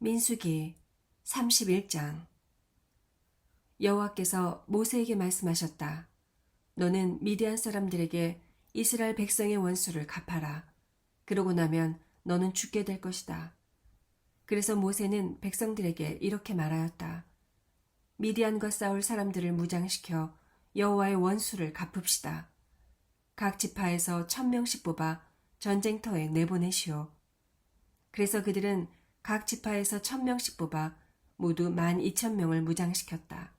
민수기 31장. 여호와께서 모세에게 말씀하셨다. 너는 미디안 사람들에게 이스라엘 백성의 원수를 갚아라. 그러고 나면 너는 죽게 될 것이다. 그래서 모세는 백성들에게 이렇게 말하였다. 미디안과 싸울 사람들을 무장시켜 여호와의 원수를 갚읍시다. 각 지파에서 1000명씩 뽑아 전쟁터에 내보내시오. 그래서 그들은 각 지파에서 1000명씩 뽑아 모두 12,000명을 무장시켰다.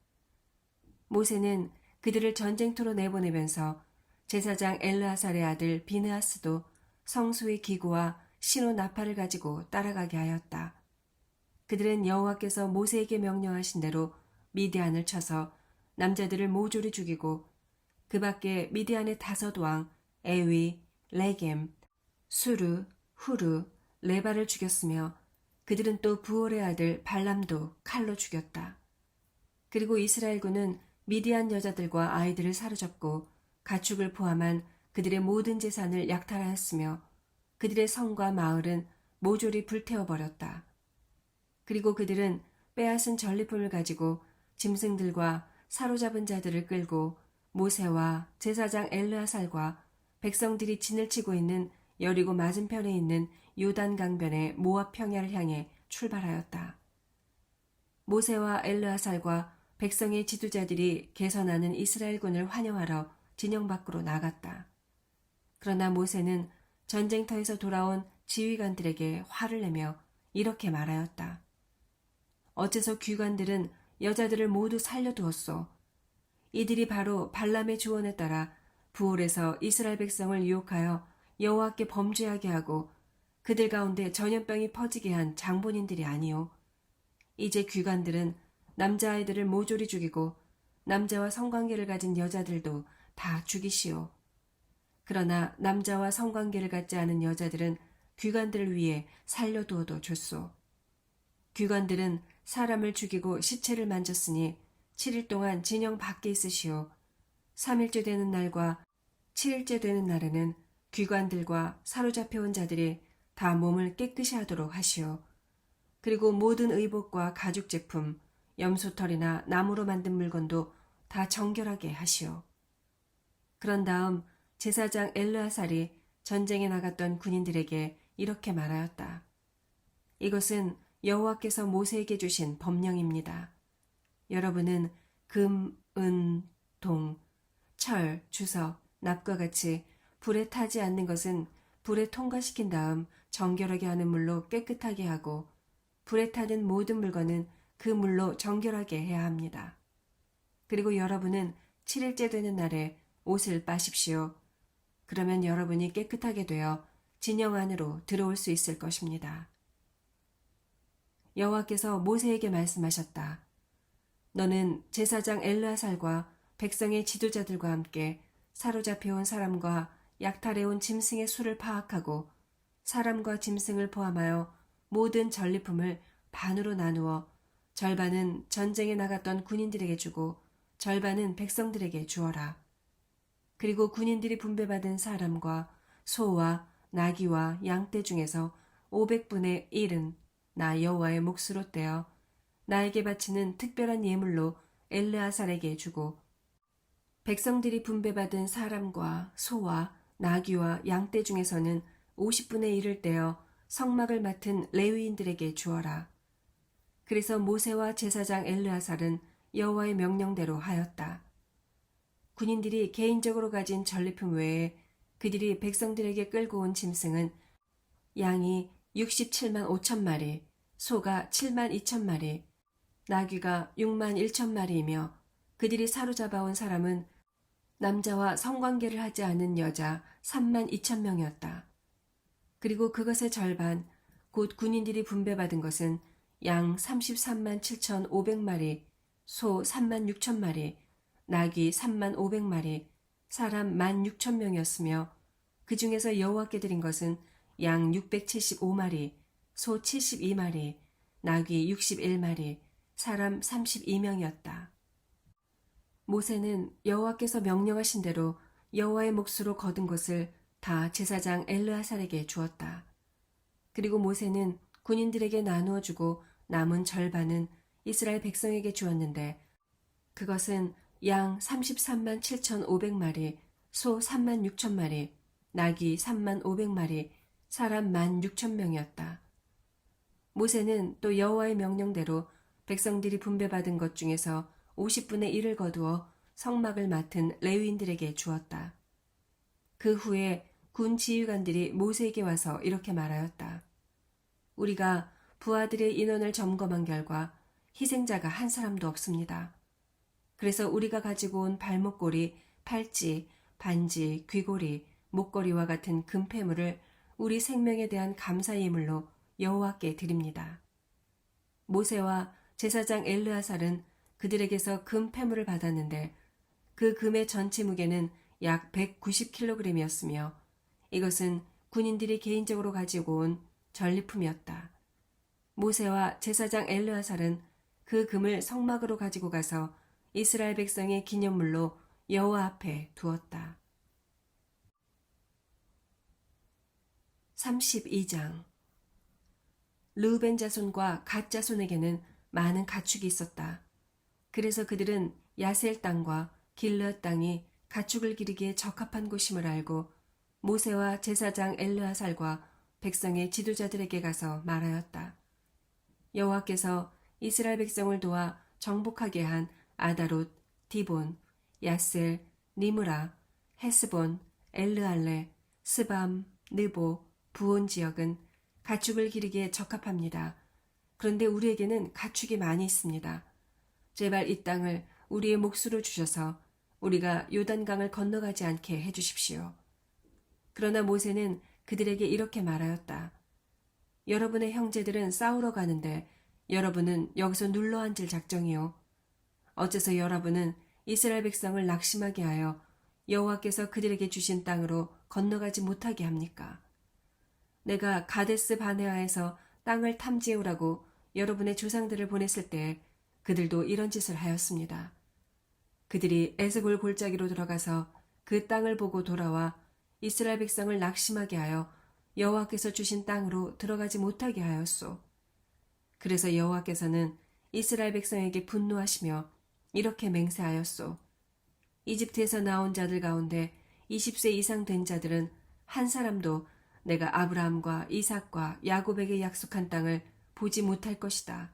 모세는 그들을 전쟁터로 내보내면서 제사장 엘르아살의 아들 비느하스도 성소의 기구와 신호 나팔을 가지고 따라가게 하였다. 그들은 여호와께서 모세에게 명령하신 대로 미디안을 쳐서 남자들을 모조리 죽이고 그 밖에 미디안의 5왕 에위, 레겜, 수르, 후르, 레바를 죽였으며 그들은 또 부올의 아들 발람도 칼로 죽였다. 그리고 이스라엘군은 미디안 여자들과 아이들을 사로잡고 가축을 포함한 그들의 모든 재산을 약탈하였으며 그들의 성과 마을은 모조리 불태워버렸다. 그리고 그들은 빼앗은 전리품을 가지고 짐승들과 사로잡은 자들을 끌고 모세와 제사장 엘르아살과 백성들이 진을 치고 있는 여리고 맞은편에 있는 요단 강변의 모압 평야를 향해 출발하였다. 모세와 엘르아살과 백성의 지도자들이 개선하는 이스라엘군을 환영하러 진영 밖으로 나갔다. 그러나 모세는 전쟁터에서 돌아온 지휘관들에게 화를 내며 이렇게 말하였다. 어째서 귀관들은 여자들을 모두 살려두었소. 이들이 바로 발람의 조언에 따라 부올에서 이스라엘 백성을 유혹하여 여호와께 범죄하게 하고 그들 가운데 전염병이 퍼지게 한 장본인들이 아니오. 이제 귀관들은 남자아이들을 모조리 죽이고 남자와 성관계를 가진 여자들도 다 죽이시오. 그러나 남자와 성관계를 갖지 않은 여자들은 귀관들을 위해 살려두어도 좋소. 귀관들은 사람을 죽이고 시체를 만졌으니 7일 동안 진영 밖에 있으시오. 3일째 되는 날과 7일째 되는 날에는 귀관들과 사로잡혀온 자들이 다 몸을 깨끗이 하도록 하시오. 그리고 모든 의복과 가죽 제품, 염소털이나 나무로 만든 물건도 다 정결하게 하시오. 그런 다음 제사장 엘르아살이 전쟁에 나갔던 군인들에게 이렇게 말하였다. 이것은 여호와께서 모세에게 주신 법령입니다. 여러분은 금, 은, 동, 철, 주석, 납과 같이 불에 타지 않는 것은 불에 통과시킨 다음 정결하게 하는 물로 깨끗하게 하고 불에 타는 모든 물건은 그 물로 정결하게 해야 합니다. 그리고 여러분은 7일째 되는 날에 옷을 빠십시오. 그러면 여러분이 깨끗하게 되어 진영 안으로 들어올 수 있을 것입니다. 여호와께서 모세에게 말씀하셨다. 너는 제사장 엘르아살과 백성의 지도자들과 함께 사로잡혀온 사람과 약탈해온 짐승의 수를 파악하고 사람과 짐승을 포함하여 모든 전리품을 반으로 나누어 절반은 전쟁에 나갔던 군인들에게 주고 절반은 백성들에게 주어라. 그리고 군인들이 분배받은 사람과 소와 나귀와 양떼 중에서 500분의 1은 나 여호와의 몫으로 떼어 나에게 바치는 특별한 예물로 엘르아살에게 주고 백성들이 분배받은 사람과 소와 나귀와 양떼 중에서는 50분의 1을 떼어 성막을 맡은 레위인들에게 주어라. 그래서 모세와 제사장 엘르아살은 여호와의 명령대로 하였다. 군인들이 개인적으로 가진 전리품 외에 그들이 백성들에게 끌고 온 짐승은 양이 67만 5천 마리, 소가 7만 2천 마리, 나귀가 6만 1천 마리이며 그들이 사로잡아온 사람은 남자와 성관계를 하지 않은 여자 3만 2천 명이었다. 그리고 그것의 절반, 곧 군인들이 분배받은 것은 양 33만 7천 5백마리, 소 3만 6천 마리, 나귀 3만 5백마리, 사람 1만 6천 명이었으며 그 중에서 여호와께 드린 것은 양 675마리, 소 72마리, 나귀 61마리, 사람 32명이었다. 모세는 여호와께서 명령하신 대로 여호와의 몫으로 거둔 것을 다 제사장 엘르아살에게 주었다. 그리고 모세는 군인들에게 나누어 주고 남은 절반은 이스라엘 백성에게 주었는데 그것은 양 33만 7,500마리, 소 3만 6천 마리, 나귀 3만 500마리, 사람 1만 6천 명이었다. 모세는 또 여호와의 명령대로 백성들이 분배받은 것 중에서 50분의 1을 거두어 성막을 맡은 레위인들에게 주었다. 그 후에 군 지휘관들이 모세에게 와서 이렇게 말하였다. 우리가 부하들의 인원을 점검한 결과 희생자가 한 사람도 없습니다. 그래서 우리가 가지고 온 발목걸이, 팔찌, 반지, 귀고리, 목걸이와 같은 금폐물을 우리 생명에 대한 감사 예물로 여호와께 드립니다. 모세와 제사장 엘르아살은 그들에게서 금폐물을 받았는데 그 금의 전체 무게는 약 190kg이었으며 이것은 군인들이 개인적으로 가지고 온 전리품이었다. 모세와 제사장 엘르아살은 그 금을 성막으로 가지고 가서 이스라엘 백성의 기념물로 여호와 앞에 두었다. 32장 르우벤 자손과 갓 자손에게는 많은 가축이 있었다. 그래서 그들은 야셀 땅과 길르앗 땅이 가축을 기르기에 적합한 곳임을 알고 모세와 제사장 엘르아살과 백성의 지도자들에게 가서 말하였다. 여호와께서 이스라엘 백성을 도와 정복하게 한 아다롯, 디본, 야셀, 니므라, 헤스본, 엘르알레, 스밤, 느보, 부온 지역은 가축을 기르기에 적합합니다. 그런데 우리에게는 가축이 많이 있습니다. 제발 이 땅을 우리의 몫으로 주셔서 우리가 요단강을 건너가지 않게 해주십시오. 그러나 모세는 그들에게 이렇게 말하였다. 여러분의 형제들은 싸우러 가는데 여러분은 여기서 눌러앉을 작정이요. 어째서 여러분은 이스라엘 백성을 낙심하게 하여 여호와께서 그들에게 주신 땅으로 건너가지 못하게 합니까? 내가 가데스 바네아에서 땅을 탐지해오라고 여러분의 조상들을 보냈을 때 그들도 이런 짓을 하였습니다. 그들이 에스골 골짜기로 들어가서 그 땅을 보고 돌아와 이스라엘 백성을 낙심하게 하여 여호와께서 주신 땅으로 들어가지 못하게 하였소. 그래서 여호와께서는 이스라엘 백성에게 분노하시며 이렇게 맹세하였소. 이집트에서 나온 자들 가운데 20세 이상 된 자들은 한 사람도 내가 아브라함과 이삭과 야곱에게 약속한 땅을 보지 못할 것이다.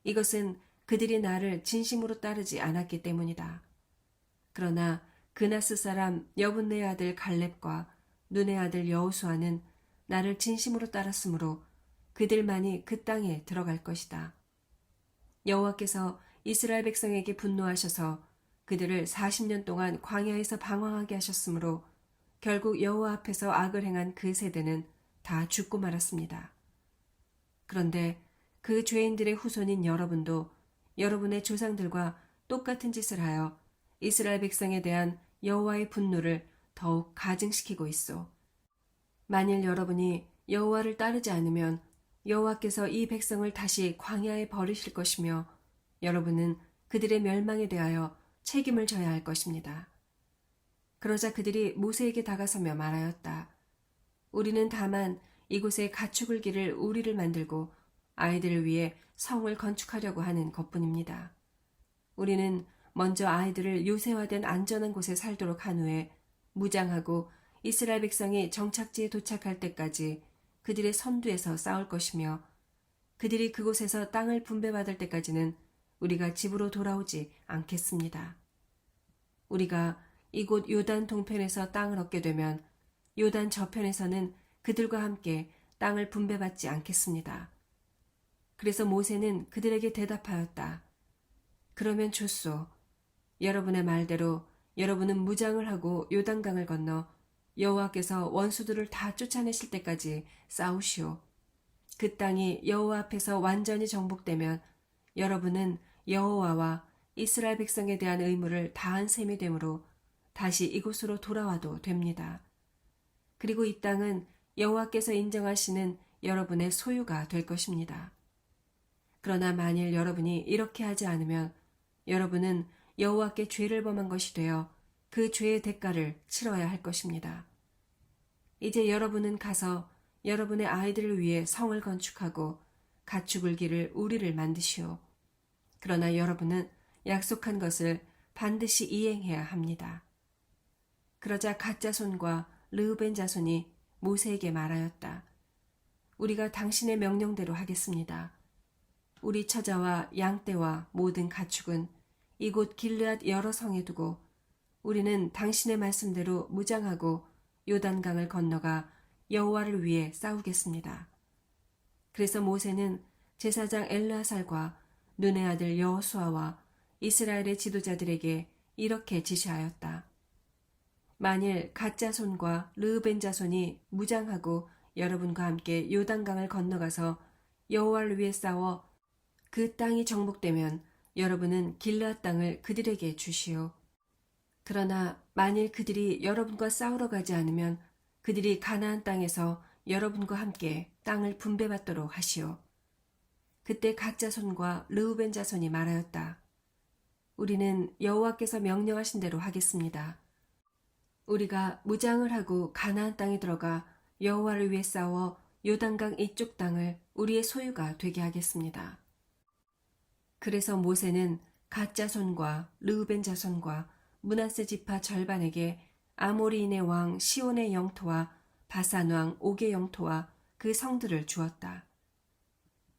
이것은 그들이 나를 진심으로 따르지 않았기 때문이다. 그러나 그나스 사람 여분네의 아들 갈렙과 눈의 아들 여호수아는 나를 진심으로 따랐으므로 그들만이 그 땅에 들어갈 것이다. 여호와께서 이스라엘 백성에게 분노하셔서 그들을 40년 동안 광야에서 방황하게 하셨으므로 결국 여호와 앞에서 악을 행한 그 세대는 다 죽고 말았습니다. 그런데 그 죄인들의 후손인 여러분도 여러분의 조상들과 똑같은 짓을 하여 이스라엘 백성에 대한 여호와의 분노를 더욱 가증시키고 있소. 만일 여러분이 여호와를 따르지 않으면 여호와께서 이 백성을 다시 광야에 버리실 것이며 여러분은 그들의 멸망에 대하여 책임을 져야 할 것입니다. 그러자 그들이 모세에게 다가서며 말하였다. 우리는 다만 이곳에 가축을 기를 우리를 만들고 아이들을 위해 성을 건축하려고 하는 것뿐입니다. 우리는 먼저 아이들을 요새화된 안전한 곳에 살도록 한 후에 무장하고 이스라엘 백성이 정착지에 도착할 때까지 그들의 선두에서 싸울 것이며 그들이 그곳에서 땅을 분배받을 때까지는 우리가 집으로 돌아오지 않겠습니다. 우리가 이곳 요단 동편에서 땅을 얻게 되면 요단 저편에서는 그들과 함께 땅을 분배받지 않겠습니다. 그래서 모세는 그들에게 대답하였다. 그러면 좋소. 여러분의 말대로 여러분은 무장을 하고 요단강을 건너 여호와께서 원수들을 다 쫓아내실 때까지 싸우시오. 그 땅이 여호와 앞에서 완전히 정복되면 여러분은 여호와와 이스라엘 백성에 대한 의무를 다한 셈이 되므로 다시 이곳으로 돌아와도 됩니다. 그리고 이 땅은 여호와께서 인정하시는 여러분의 소유가 될 것입니다. 그러나 만일 여러분이 이렇게 하지 않으면 여러분은 여호와께 죄를 범한 것이 되어 그 죄의 대가를 치러야 할 것입니다. 이제 여러분은 가서 여러분의 아이들을 위해 성을 건축하고 가축을 기를 우리를 만드시오. 그러나 여러분은 약속한 것을 반드시 이행해야 합니다. 그러자 갓 자손과 르우벤 자손이 모세에게 말하였다. 우리가 당신의 명령대로 하겠습니다. 우리 처자와 양떼와 모든 가축은 이곳 길르앗 여러 성에 두고 우리는 당신의 말씀대로 무장하고 요단강을 건너가 여호와를 위해 싸우겠습니다. 그래서 모세는 제사장 엘르아살과 눈의 아들 여호수아와 이스라엘의 지도자들에게 이렇게 지시하였다. 만일 갓 자손과 르우벤 자손이 무장하고 여러분과 함께 요단강을 건너가서 여호와를 위해 싸워 그 땅이 정복되면 여러분은 길르앗 땅을 그들에게 주시오. 그러나 만일 그들이 여러분과 싸우러 가지 않으면 그들이 가나안 땅에서 여러분과 함께 땅을 분배받도록 하시오. 그때 갓 자손과 르우벤 자손이 말하였다. 우리는 여호와께서 명령하신 대로 하겠습니다. 우리가 무장을 하고 가나안 땅에 들어가 여호와를 위해 싸워 요단강 이쪽 땅을 우리의 소유가 되게 하겠습니다. 그래서 모세는 갓 자손과 르우벤 자손과 므낫세 지파 절반에게 아모리인의 왕 시온의 영토와 바산 왕 옥의 영토와 그 성들을 주었다.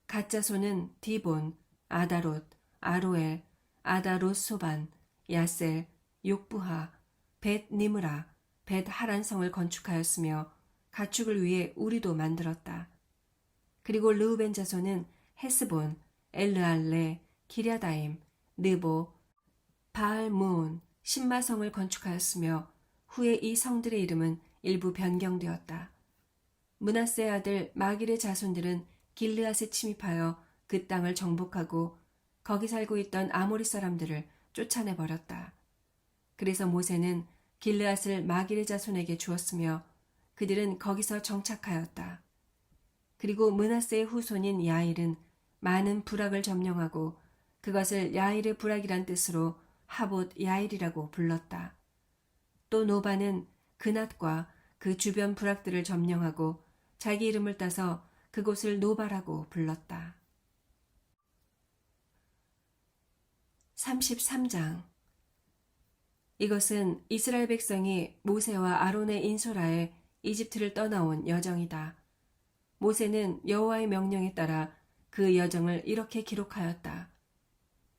갓 자손은 디본, 아다롯, 아로엘, 아다롯소반, 야셀, 욕부하, 벳 니므라, 벳 하란성을 건축하였으며 가축을 위해 우리도 만들었다. 그리고 르우벤 자손은 헤스본, 엘르알레, 기랴다임, 느보, 바알무온, 신마성을 건축하였으며 후에 이 성들의 이름은 일부 변경되었다. 므낫세의 아들 마길의 자손들은 길르앗에 침입하여 그 땅을 정복하고 거기 살고 있던 아모리 사람들을 쫓아내버렸다. 그래서 모세는 길르앗을 마길의 자손에게 주었으며 그들은 거기서 정착하였다. 그리고 므낫세의 후손인 야일은 많은 부락을 점령하고 그것을 야일의 부락이란 뜻으로 하봇 야일이라고 불렀다. 또 노바는 그낫과 그 주변 부락들을 점령하고 자기 이름을 따서 그곳을 노바라고 불렀다. 33장. 이것은 이스라엘 백성이 모세와 아론의 인솔하에 이집트를 떠나온 여정이다. 모세는 여호와의 명령에 따라 그 여정을 이렇게 기록하였다.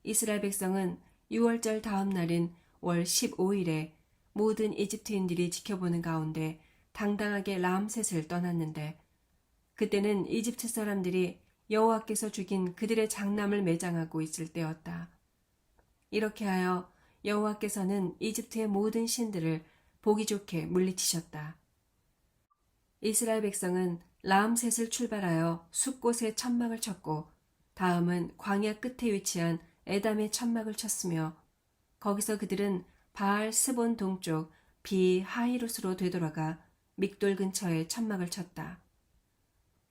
이스라엘 백성은 6월절 다음 날인 월 15일에 모든 이집트인들이 지켜보는 가운데 당당하게 라암셋을 떠났는데 그때는 이집트 사람들이 여호와께서 죽인 그들의 장남을 매장하고 있을 때였다. 이렇게 하여 여호와께서는 이집트의 모든 신들을 보기 좋게 물리치셨다. 이스라엘 백성은 라암셋을 출발하여 숲곳에 천막을 쳤고 다음은 광야 끝에 위치한 에담에 천막을 쳤으며 거기서 그들은 바알 스본 동쪽 비 하히롯으로 되돌아가 믹돌 근처에 천막을 쳤다.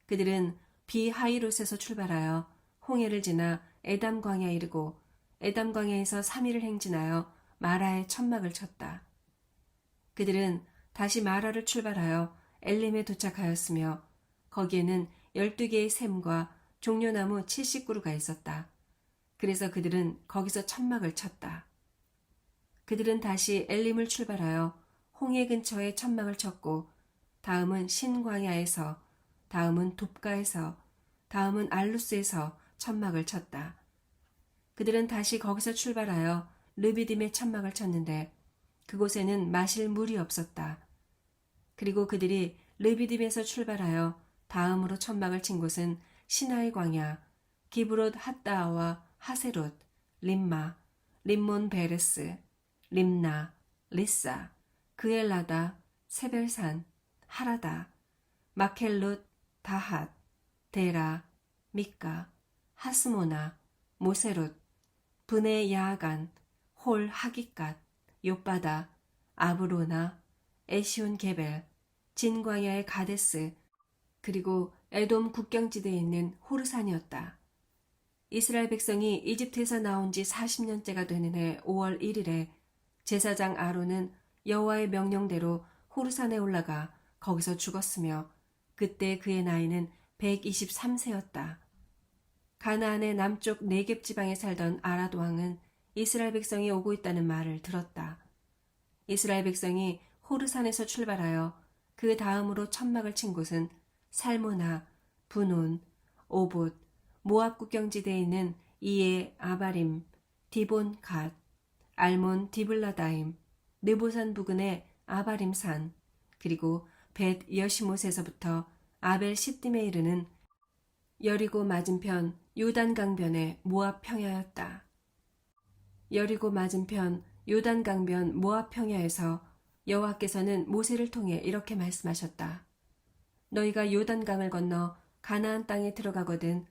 그들은 비 하히롯에서 출발하여 홍해를 지나 에담 광야에 이르고 에담 광야에서 3일을 행진하여 마라에 천막을 쳤다. 그들은 다시 마라를 출발하여 엘림에 도착하였으며 거기에는 12개의 샘과 종려나무 70그루가 있었다. 그래서 그들은 거기서 천막을 쳤다. 그들은 다시 엘림을 출발하여 홍해 근처에 천막을 쳤고 다음은 신광야에서 다음은 돕가에서 다음은 알루스에서 천막을 쳤다. 그들은 다시 거기서 출발하여 르비딤에 천막을 쳤는데 그곳에는 마실 물이 없었다. 그리고 그들이 르비딤에서 출발하여 다음으로 천막을 친 곳은 시나이 광야, 기브롯 핫다아와 하세롯, 림마, 림몬 베레스, 림나, 리사, 그엘라다, 세벨산, 하라다, 마켈룻, 다핫, 데라, 미카, 하스모나, 모세롯, 브네 야하간, 홀 하기갓, 욥바다, 아브로나, 에시온 게벨, 진광야의 가데스, 그리고 에돔 국경지대에 있는 호르산이었다. 이스라엘 백성이 이집트에서 나온 지 40년째가 되는 해 5월 1일에 제사장 아론은 여호와의 명령대로 호르산에 올라가 거기서 죽었으며 그때 그의 나이는 123세였다. 가나안의 남쪽 네겝 지방에 살던 아랏 왕은 이스라엘 백성이 오고 있다는 말을 들었다. 이스라엘 백성이 호르산에서 출발하여 그 다음으로 천막을 친 곳은 살모나, 분온, 오봇, 모압 국경지대에 있는 이에 아바림, 디본 갓, 알몬 디블라다임, 느보산 부근의 아바림산, 그리고 벳 여시못에서부터 아벨 시딤에 이르는 여리고 맞은편 요단 강변의 모압 평야였다. 여리고 맞은편 요단 강변 모압 평야에서 여호와께서는 모세를 통해 이렇게 말씀하셨다. 너희가 요단강을 건너 가나안 땅에 들어가거든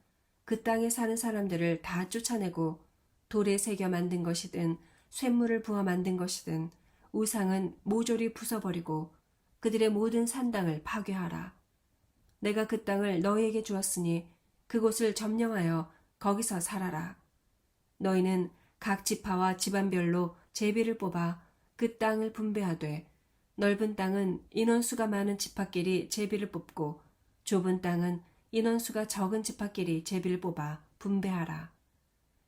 그 땅에 사는 사람들을 다 쫓아내고 돌에 새겨 만든 것이든 쇳물을 부어 만든 것이든 우상은 모조리 부숴버리고 그들의 모든 산당을 파괴하라. 내가 그 땅을 너희에게 주었으니 그곳을 점령하여 거기서 살아라. 너희는 각 지파와 집안별로 제비를 뽑아 그 땅을 분배하되 넓은 땅은 인원수가 많은 지파끼리 제비를 뽑고 좁은 땅은 인원수가 적은 지파끼리 제비를 뽑아 분배하라.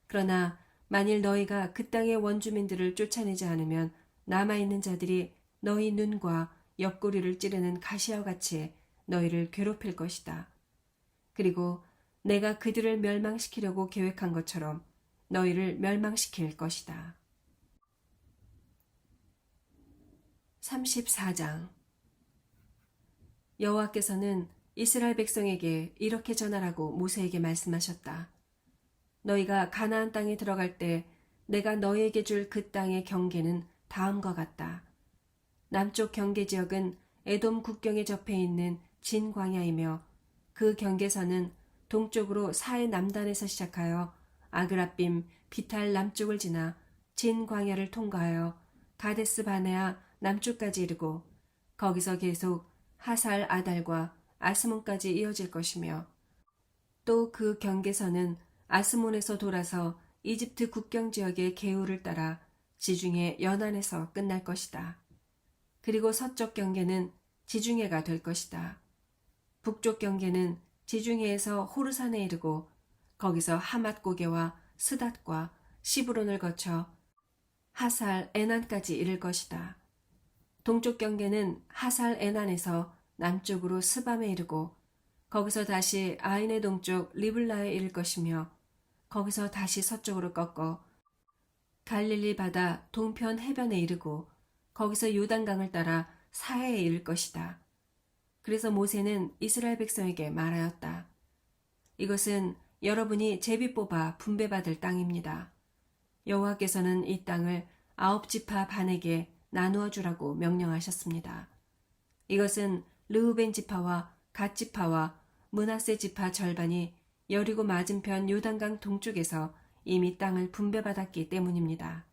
그러나 만일 너희가 그 땅의 원주민들을 쫓아내지 않으면 남아있는 자들이 너희 눈과 옆구리를 찌르는 가시와 같이 너희를 괴롭힐 것이다. 그리고 내가 그들을 멸망시키려고 계획한 것처럼 너희를 멸망시킬 것이다. 34장 여호와께서는 이스라엘 백성에게 이렇게 전하라고 모세에게 말씀하셨다. 너희가 가나안 땅에 들어갈 때 내가 너희에게 줄 그 땅의 경계는 다음과 같다. 남쪽 경계 지역은 에돔 국경에 접해 있는 진 광야이며 그 경계선은 동쪽으로 사해 남단에서 시작하여 아그라빔 비탈 남쪽을 지나 진 광야를 통과하여 가데스 바네아 남쪽까지 이르고 거기서 계속 하살 아달과 아스몬까지 이어질 것이며 또 그 경계선은 아스몬에서 돌아서 이집트 국경 지역의 게후를 따라 지중해 연안에서 끝날 것이다. 그리고 서쪽 경계는 지중해가 될 것이다. 북쪽 경계는 지중해에서 호르산에 이르고 거기서 하맛 고개와 스닷과 시브론을 거쳐 하살 에난까지 이를 것이다. 동쪽 경계는 하살 에난에서 남쪽으로 스밤에 이르고 거기서 다시 아인의 동쪽 리블라에 이를 것이며 거기서 다시 서쪽으로 꺾어 갈릴리 바다 동편 해변에 이르고 거기서 요단강을 따라 사해에 이를 것이다. 그래서 모세는 이스라엘 백성에게 말하였다. 이것은 여러분이 제비 뽑아 분배받을 땅입니다. 여호와께서는 이 땅을 9지파 반에게 나누어 주라고 명령하셨습니다. 이것은 르우벤 지파와 갓 지파와 므낫세 지파 절반이 여리고 맞은편 요단강 동쪽에서 이미 땅을 분배받았기 때문입니다.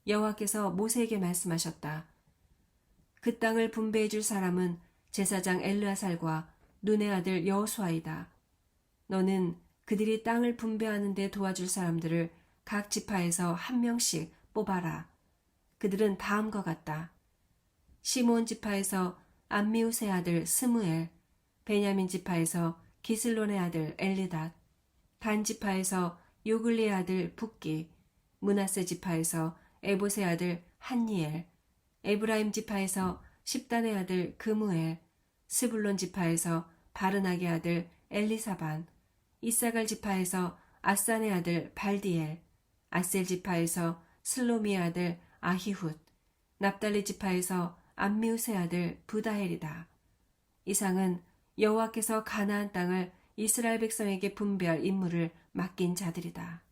여호와께서 모세에게 말씀하셨다. 그 땅을 분배해 줄 사람은 제사장 엘르아살과 눈의 아들 여호수아이다. 너는 그들이 땅을 분배하는 데 도와줄 사람들을 각 지파에서 한 명씩 뽑아라. 그들은 다음과 같다. 시몬 지파에서 암미우스의 아들 스무엘, 베냐민 지파에서 기슬론의 아들 엘리닷, 단 지파에서 요글리의 아들 붓기, 므낫세 지파에서 에봇의 아들 한니엘, 에브라임 지파에서 십단의 아들 그무엘, 스불론 지파에서 바르낙의 아들 엘리사반, 이사갈 지파에서 아산의 아들 발디엘, 아셀 지파에서 슬로미의 아들 아히훗, 납달리 지파에서 암미우스의 아들 부다헬이다. 이상은 여호와께서 가나안 땅을 이스라엘 백성에게 분배할 임무를 맡긴 자들이다.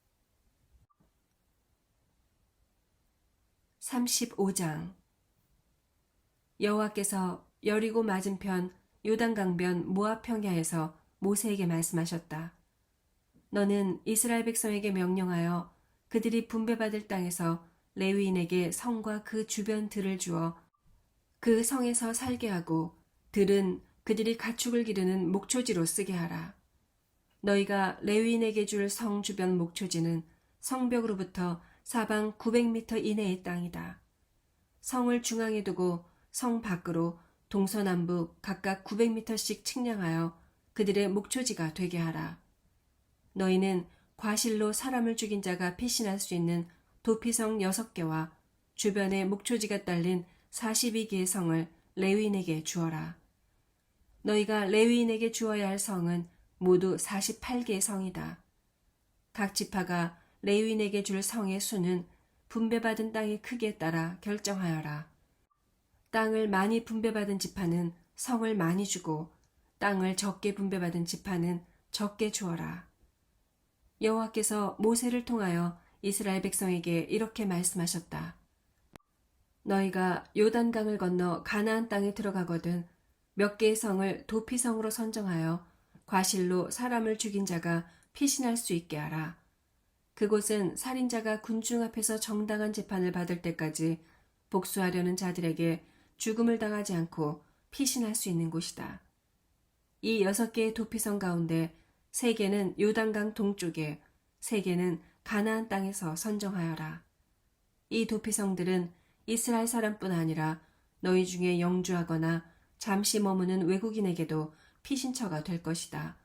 35장 여호와께서 여리고 맞은편 요단강변 모압 평야에서 모세에게 말씀하셨다. 너는 이스라엘 백성에게 명령하여 그들이 분배받을 땅에서 레위인에게 성과 그 주변 들을 주어 그 성에서 살게 하고 들은 그들이 가축을 기르는 목초지로 쓰게 하라. 너희가 레위인에게 줄 성 주변 목초지는 성벽으로부터 사방 900m 이내의 땅이다. 성을 중앙에 두고 성 밖으로 동서남북 각각 900m씩 측량하여 그들의 목초지가 되게 하라. 너희는 과실로 사람을 죽인 자가 피신할 수 있는 도피성 6개와 주변에 목초지가 딸린 42개의 성을 레위인에게 주어라. 너희가 레위인에게 주어야 할 성은 모두 48개의 성이다. 각 지파가 레위인에게 줄 성의 수는 분배받은 땅의 크기에 따라 결정하여라. 땅을 많이 분배받은 지파는 성을 많이 주고 땅을 적게 분배받은 지파는 적게 주어라. 여호와께서 모세를 통하여 이스라엘 백성에게 이렇게 말씀하셨다. 너희가 요단강을 건너 가나안 땅에 들어가거든 몇 개의 성을 도피성으로 선정하여 과실로 사람을 죽인 자가 피신할 수 있게 하라. 그곳은 살인자가 군중 앞에서 정당한 재판을 받을 때까지 복수하려는 자들에게 죽음을 당하지 않고 피신할 수 있는 곳이다. 이 6개의 도피성 가운데 3개는 요단강 동쪽에, 3개는 가나안 땅에서 선정하여라. 이 도피성들은 이스라엘 사람뿐 아니라 너희 중에 영주하거나 잠시 머무는 외국인에게도 피신처가 될 것이다.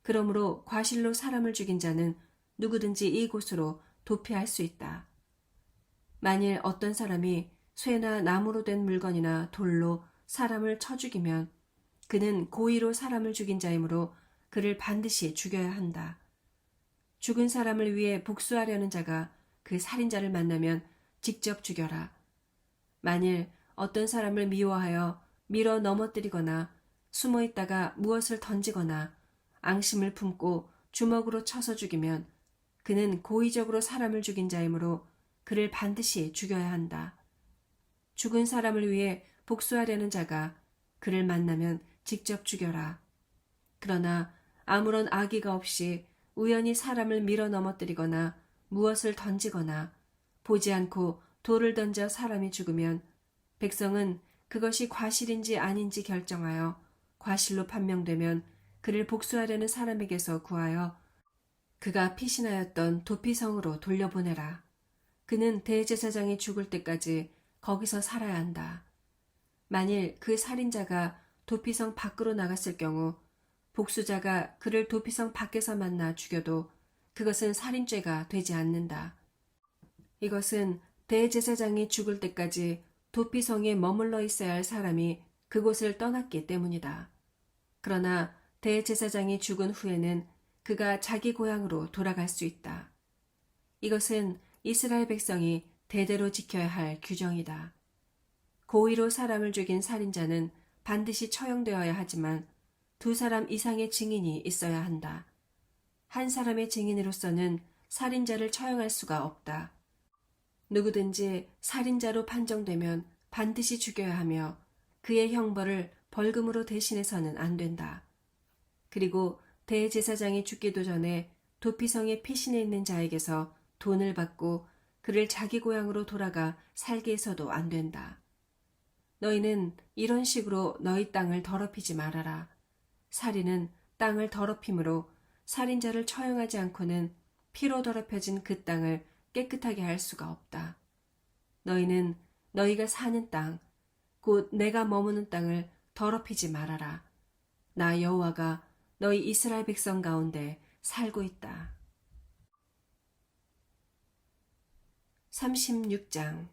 그러므로 과실로 사람을 죽인 자는 누구든지 이곳으로 도피할 수 있다. 만일 어떤 사람이 쇠나 나무로 된 물건이나 돌로 사람을 쳐 죽이면 그는 고의로 사람을 죽인 자이므로 그를 반드시 죽여야 한다. 죽은 사람을 위해 복수하려는 자가 그 살인자를 만나면 직접 죽여라. 만일 어떤 사람을 미워하여 밀어 넘어뜨리거나 숨어 있다가 무엇을 던지거나 앙심을 품고 주먹으로 쳐서 죽이면 그는 고의적으로 사람을 죽인 자이므로 그를 반드시 죽여야 한다. 죽은 사람을 위해 복수하려는 자가 그를 만나면 직접 죽여라. 그러나 아무런 악의가 없이 우연히 사람을 밀어 넘어뜨리거나 무엇을 던지거나 보지 않고 돌을 던져 사람이 죽으면 백성은 그것이 과실인지 아닌지 결정하여 과실로 판명되면 그를 복수하려는 사람에게서 구하여 그가 피신하였던 도피성으로 돌려보내라. 그는 대제사장이 죽을 때까지 거기서 살아야 한다. 만일 그 살인자가 도피성 밖으로 나갔을 경우 복수자가 그를 도피성 밖에서 만나 죽여도 그것은 살인죄가 되지 않는다. 이것은 대제사장이 죽을 때까지 도피성에 머물러 있어야 할 사람이 그곳을 떠났기 때문이다. 그러나 대제사장이 죽은 후에는 그가 자기 고향으로 돌아갈 수 있다. 이것은 이스라엘 백성이 대대로 지켜야 할 규정이다. 고의로 사람을 죽인 살인자는 반드시 처형되어야 하지만 2사람 이상의 증인이 있어야 한다. 한 사람의 증인으로서는 살인자를 처형할 수가 없다. 누구든지 살인자로 판정되면 반드시 죽여야 하며 그의 형벌을 벌금으로 대신해서는 안 된다. 그리고 대제사장이 죽기도 전에 도피성에 피신해 있는 자에게서 돈을 받고 그를 자기 고향으로 돌아가 살게 해서도 안 된다. 너희는 이런 식으로 너희 땅을 더럽히지 말아라. 살인은 땅을 더럽힘으로 살인자를 처형하지 않고는 피로 더럽혀진 그 땅을 깨끗하게 할 수가 없다. 너희는 너희가 사는 땅, 곧 내가 머무는 땅을 더럽히지 말아라. 나 여호와가 너희 이스라엘 백성 가운데 살고 있다. 36장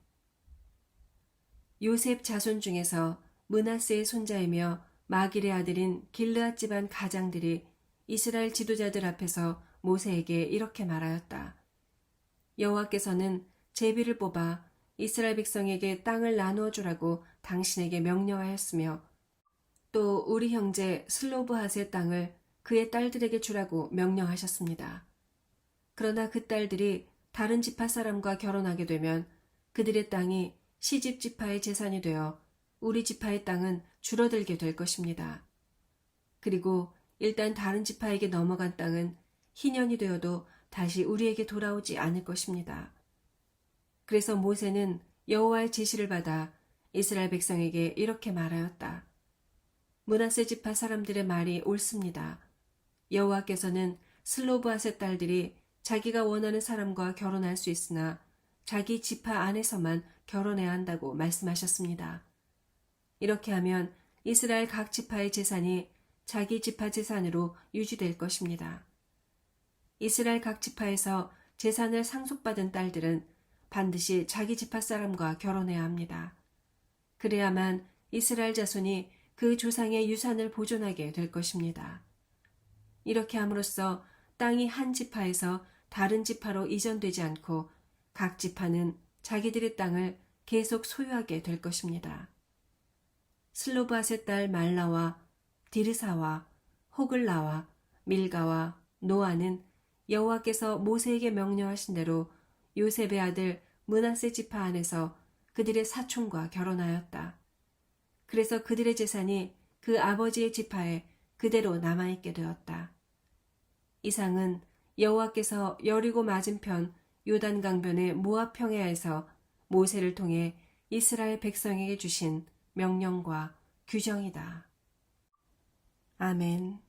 요셉 자손 중에서 므낫세의 손자이며 마길의 아들인 길르앗 집안 가장들이 이스라엘 지도자들 앞에서 모세에게 이렇게 말하였다. 여호와께서는 제비를 뽑아 이스라엘 백성에게 땅을 나누어 주라고 당신에게 명령하였으며 또 우리 형제 슬로브핫의 땅을 그의 딸들에게 주라고 명령하셨습니다. 그러나 그 딸들이 다른 지파 사람과 결혼하게 되면 그들의 땅이 시집 지파의 재산이 되어 우리 지파의 땅은 줄어들게 될 것입니다. 그리고 일단 다른 지파에게 넘어간 땅은 희년이 되어도 다시 우리에게 돌아오지 않을 것입니다. 그래서 모세는 여호와의 지시를 받아 이스라엘 백성에게 이렇게 말하였다. 므낫세 지파 사람들의 말이 옳습니다. 여호와께서는 슬로브핫의 딸들이 자기가 원하는 사람과 결혼할 수 있으나 자기 지파 안에서만 결혼해야 한다고 말씀하셨습니다. 이렇게 하면 이스라엘 각 지파의 재산이 자기 지파 재산으로 유지될 것입니다. 이스라엘 각 지파에서 재산을 상속받은 딸들은 반드시 자기 지파 사람과 결혼해야 합니다. 그래야만 이스라엘 자손이 그 조상의 유산을 보존하게 될 것입니다. 이렇게 함으로써 땅이 한 지파에서 다른 지파로 이전되지 않고 각 지파는 자기들의 땅을 계속 소유하게 될 것입니다. 슬로브앗의 딸 말라와 디르사와 호글라와 밀가와 노아는 여호와께서 모세에게 명령하신 대로 요셉의 아들 므낫세 지파 안에서 그들의 사촌과 결혼하였다. 그래서 그들의 재산이 그 아버지의 지파에 그대로 남아있게 되었다. 이상은 여호와께서 여리고 맞은편 요단 강변의 모압 평야에서 모세를 통해 이스라엘 백성에게 주신 명령과 규정이다. 아멘.